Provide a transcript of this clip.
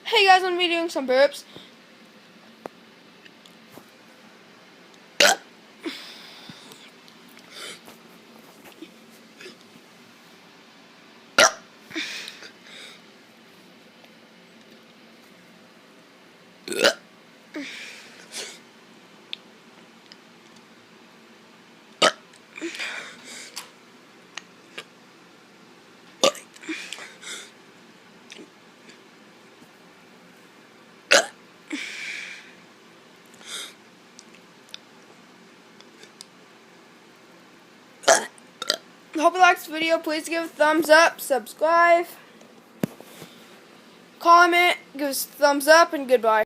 Hey guys, I'm going to be doing some burps. Hope you liked this video. Please give a thumbs up, subscribe, comment, give us a thumbs up, and goodbye.